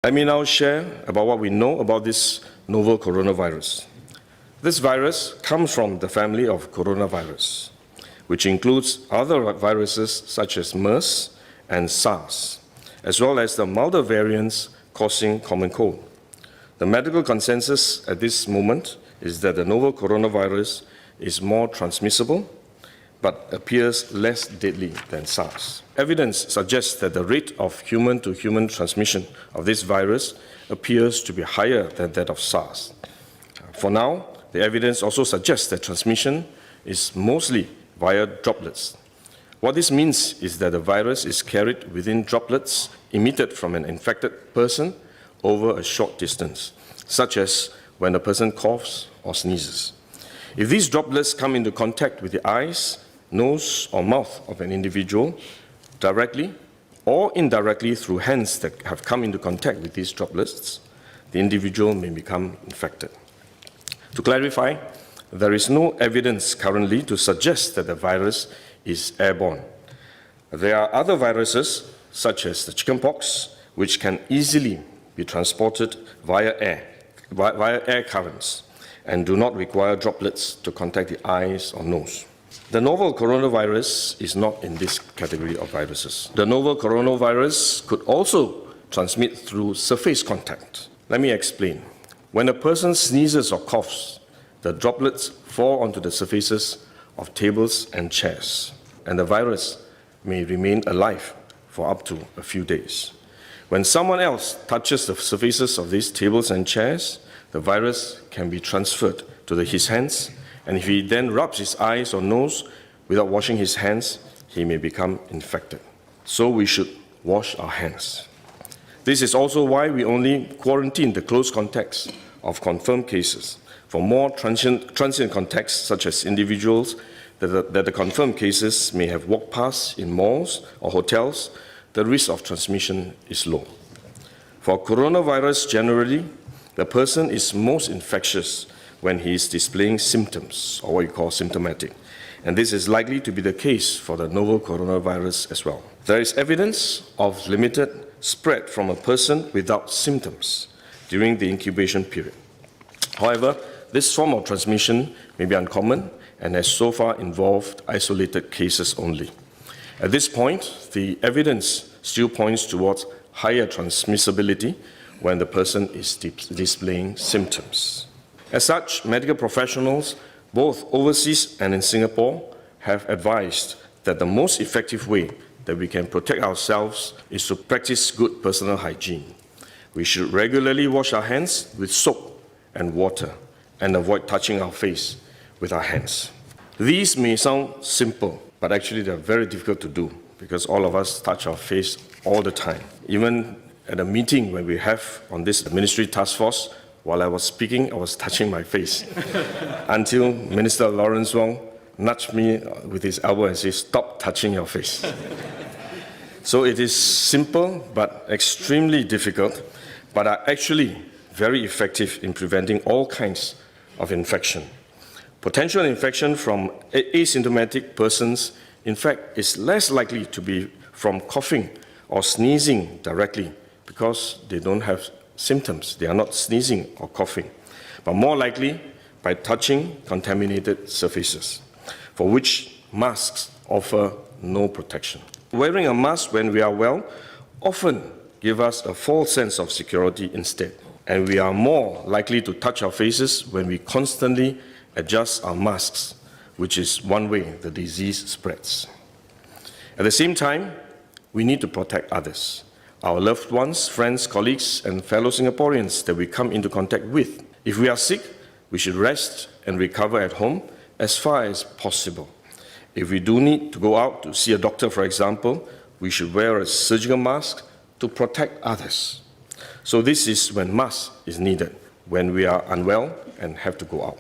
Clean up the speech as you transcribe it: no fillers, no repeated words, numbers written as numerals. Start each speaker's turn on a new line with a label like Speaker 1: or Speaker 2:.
Speaker 1: Let me now share about what we know about this novel coronavirus. This virus comes from the family of coronavirus, which includes other viruses such as MERS and SARS, as well as the milder variants causing common cold. The medical consensus at this moment is that the novel coronavirus is more transmissible but appears less deadly than SARS. Evidence suggests that the rate of human-to-human transmission of this virus appears to be higher than that of SARS. For now, the evidence also suggests that transmission is mostly via droplets. What this means is that the virus is carried within droplets emitted from an infected person over a short distance, such as when a person coughs or sneezes. If these droplets come into contact with the eyes, nose or mouth of an individual directly or indirectly through hands that have come into contact with these droplets, the individual may become infected. To clarify, there is no evidence currently to suggest that the virus is airborne. There are other viruses, such as the chickenpox, which can easily be transported via air currents and do not require droplets to contact the eyes or nose. The novel coronavirus is not in this category of viruses. The novel coronavirus could also transmit through surface contact. Let me explain. When a person sneezes or coughs, the droplets fall onto the surfaces of tables and chairs, and the virus may remain alive for up to a few days. When someone else touches the surfaces of these tables and chairs, the virus can be transferred to his hands, and if he then rubs his eyes or nose without washing his hands, he may become infected. So we should wash our hands. This is also why we only quarantine the close contacts of confirmed cases. For more transient contacts, such as individuals that the confirmed cases may have walked past in malls or hotels, the risk of transmission is low. For coronavirus generally, the person is most infectious when he is displaying symptoms, or what you call symptomatic. And this is likely to be the case for the novel coronavirus as well. There is evidence of limited spread from a person without symptoms during the incubation period. However, this form of transmission may be uncommon and has so far involved isolated cases only. At this point, the evidence still points towards higher transmissibility when the person is displaying symptoms. As such, medical professionals, both overseas and in Singapore, have advised that the most effective way that we can protect ourselves is to practice good personal hygiene. We should regularly wash our hands with soap and water and avoid touching our face with our hands. These may sound simple, but actually they're very difficult to do because all of us touch our face all the time. Even at a meeting when we have on this ministry task force, while I was speaking, I was touching my face until Minister Lawrence Wong nudged me with his elbow and said, "Stop touching your face." So it is simple but extremely difficult, but are actually very effective in preventing all kinds of infection. Potential infection from asymptomatic persons, in fact, is less likely to be from coughing or sneezing directly because they don't have symptoms. They are not sneezing or coughing, but more likely by touching contaminated surfaces, for which masks offer no protection. Wearing a mask when we are well often gives us a false sense of security instead, and we are more likely to touch our faces when we constantly adjust our masks, which is one way the disease spreads. At the same time, we need to protect others, our loved ones, friends, colleagues, and fellow Singaporeans that we come into contact with. If we are sick, we should rest and recover at home as far as possible. If we do need to go out to see a doctor, for example, we should wear a surgical mask to protect others. So this is when mask is needed, when we are unwell and have to go out.